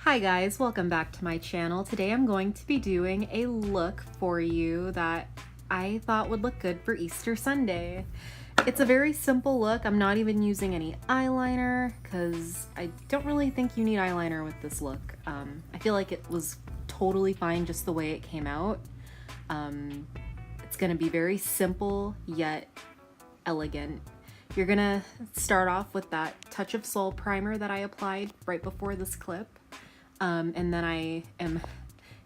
Hi guys, welcome back to my channel. Today I'm going to be doing a look for you that I thought would look good for Easter Sunday. It's a very simple look. I'm not even using any eyeliner because I don't really think you need eyeliner with this look. I feel like it was totally fine just the way it came out. It's gonna be very simple yet elegant. You're gonna start off with that Touch of Soul primer that I applied right before this clip. And then I am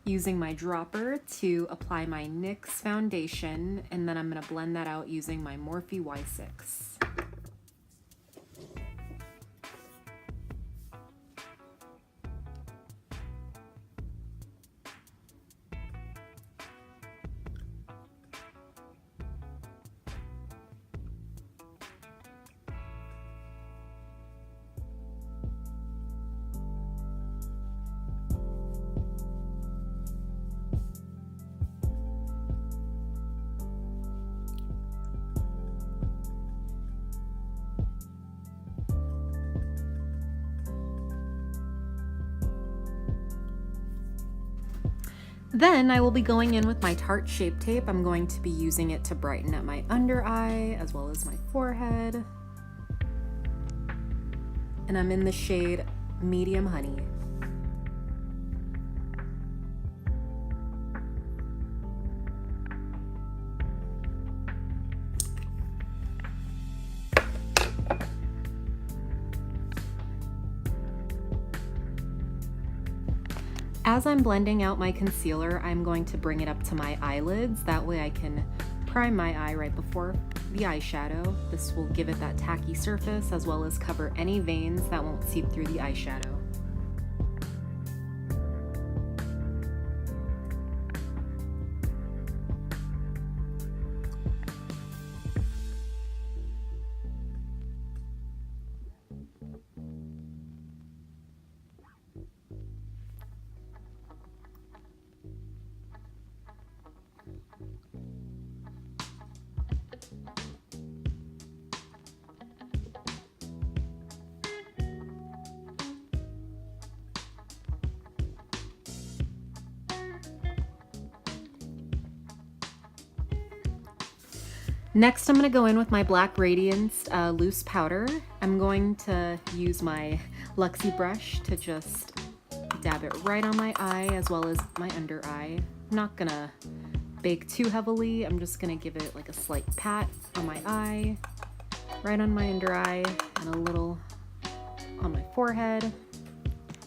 using my dropper to apply my NYX foundation, and then I'm going to blend that out using my Morphe Y6. Then I will be going in with my Tarte Shape Tape. I'm going to be using it to brighten up my under eye as well as my forehead. And I'm in the shade Medium Honey. As I'm blending out my concealer, I'm going to bring it up to my eyelids. That way I can prime my eye right before the eyeshadow. This will give it that tacky surface as well as cover any veins that won't seep through the eyeshadow. Next, I'm going to go in with my Black Radiance loose powder. I'm going to use my Luxie brush to just dab it right on my eye as well as my under eye. I'm not going to bake too heavily. I'm just going to give it like a slight pat on my eye, right on my under eye, and a little on my forehead,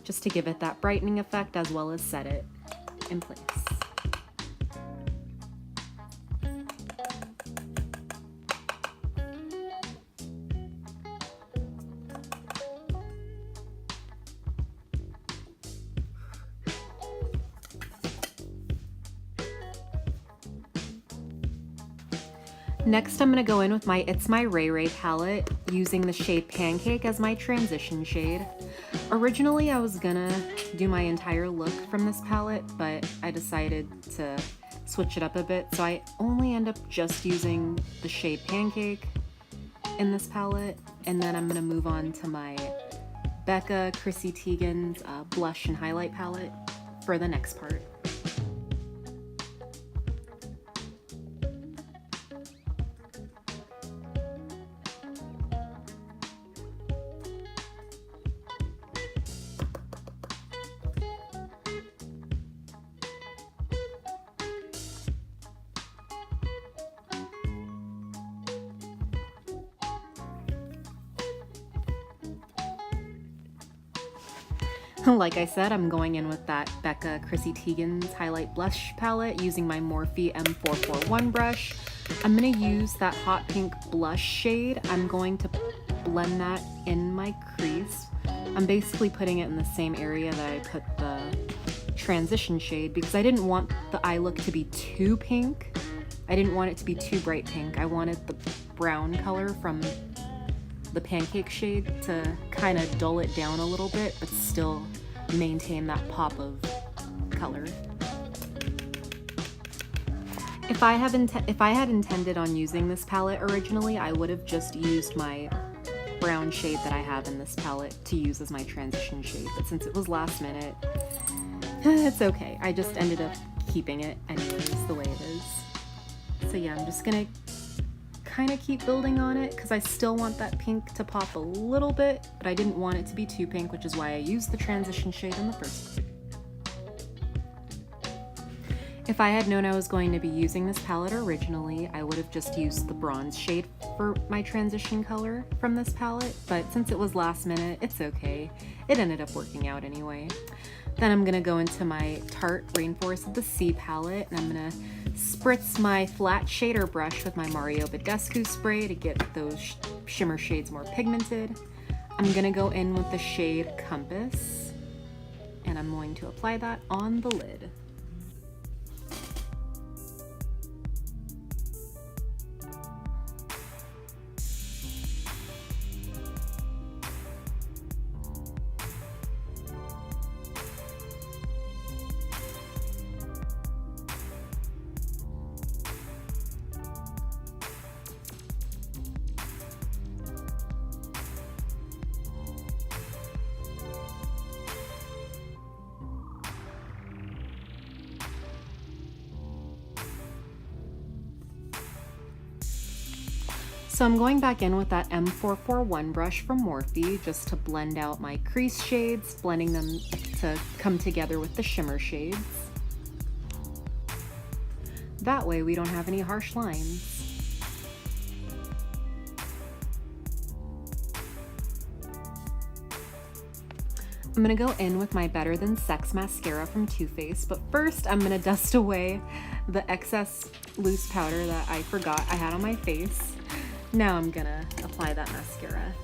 just to give it that brightening effect as well as set it in place. Next, I'm going to go in with my It's My Ray Ray palette using the shade Pancake as my transition shade. Originally, I was gonna do my entire look from this palette, but I decided to switch it up a bit, so I only end up just using the shade Pancake in this palette, and then I'm going to move on to my Becca Chrissy Teigen's blush and highlight palette for the next part. Like I said, I'm going in with that Becca Chrissy Teigen's highlight blush palette using my Morphe M441 brush. I'm going to use that hot pink blush shade. I'm going to blend that in my crease. I'm basically putting it in the same area that I put the transition shade because I didn't want the eye look to be too pink. I didn't want it to be too bright pink. I wanted the brown color from the Pancake shade to kind of dull it down a little bit, but still maintain that pop of color. If I had intended on using this palette originally, I would have just used my brown shade that I have in this palette to use as my transition shade, but since it was last minute, it's okay. I just ended up keeping it anyways the way it is. So yeah, I'm just gonna kind of keep building on it because I still want that pink to pop a little bit, but I didn't want it to be too pink, which is why I used the transition shade in the first place. If I had known I was going to be using this palette originally, I would have just used the bronze shade for my transition color from this palette, but since it was last minute, it's okay. It ended up working out anyway. Then I'm gonna go into my Tarte Rainforest of the Sea palette, and I'm gonna spritz my flat shader brush with my Mario Badescu spray to get those shimmer shades more pigmented. I'm gonna go in with the shade Compass, and I'm going to apply that on the lid. So I'm going back in with that M441 brush from Morphe just to blend out my crease shades, blending them to come together with the shimmer shades. That way we don't have any harsh lines. I'm gonna go in with my Better Than Sex mascara from Too Faced, but first I'm gonna dust away the excess loose powder that I forgot I had on my face. Now I'm gonna apply that mascara.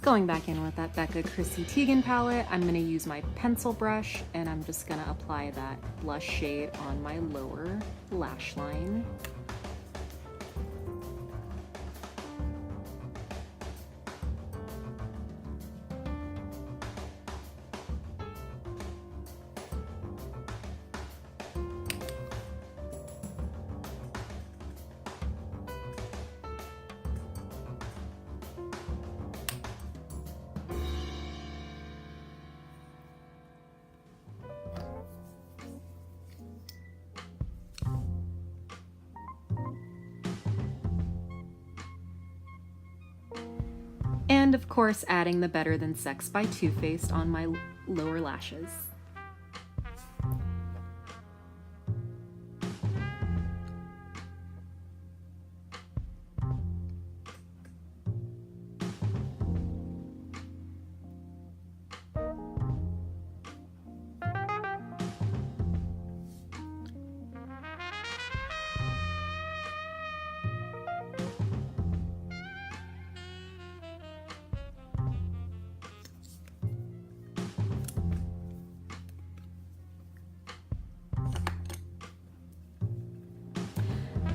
Going back in with that Becca Chrissy Teigen palette, I'm going to use my pencil brush and I'm just going to apply that blush shade on my lower lash line. And of course, adding the Better Than Sex by Too Faced on my lower lashes.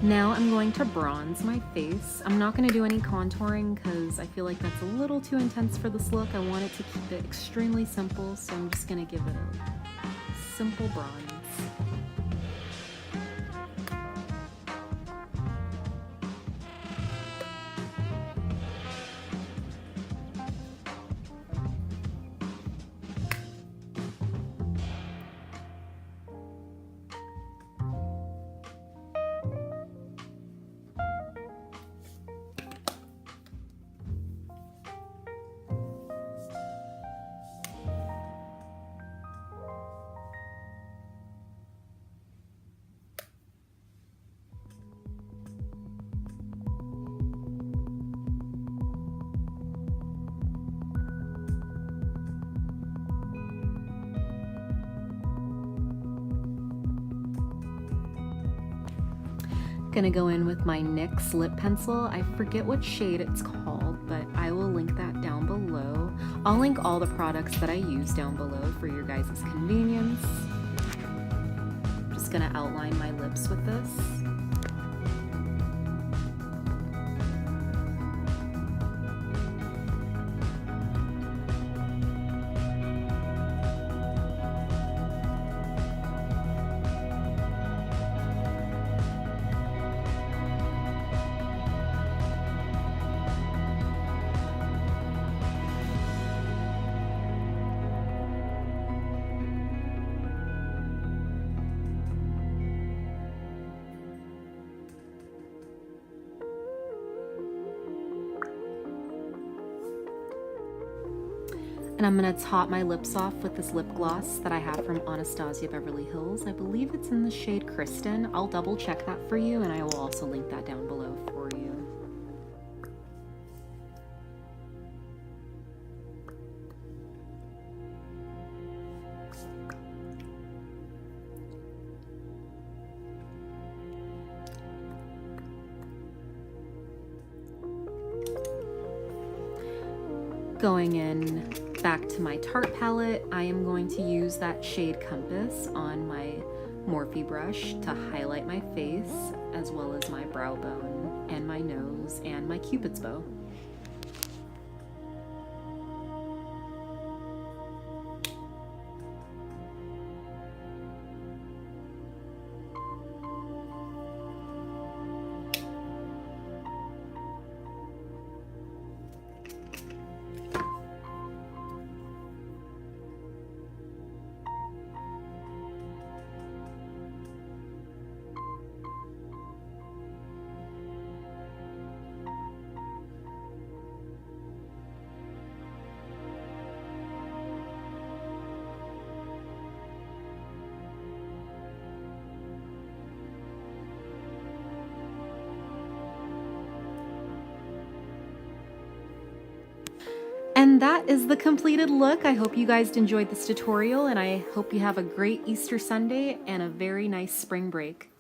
Now I'm going to bronze my face. I'm not going to do any contouring because I feel like that's a little too intense for this look. I want it to keep it extremely simple, so I'm just going to give it a simple bronze. Gonna go in with my NYX lip pencil. I forget what shade it's called, but I will link that down below. I'll link all the products that I use down below for your guys' convenience. Just gonna outline my lips with this. And I'm gonna top my lips off with this lip gloss that I have from Anastasia Beverly Hills. I believe it's in the shade Kristen. I'll double check that for you, and I will also link that down below for you. Going in back to my Tarte palette, I am going to use that shade Compass on my Morphe brush to highlight my face, as well as my brow bone and my nose and my Cupid's bow. And that is the completed look. I hope you guys enjoyed this tutorial, and I hope you have a great Easter Sunday and a very nice spring break.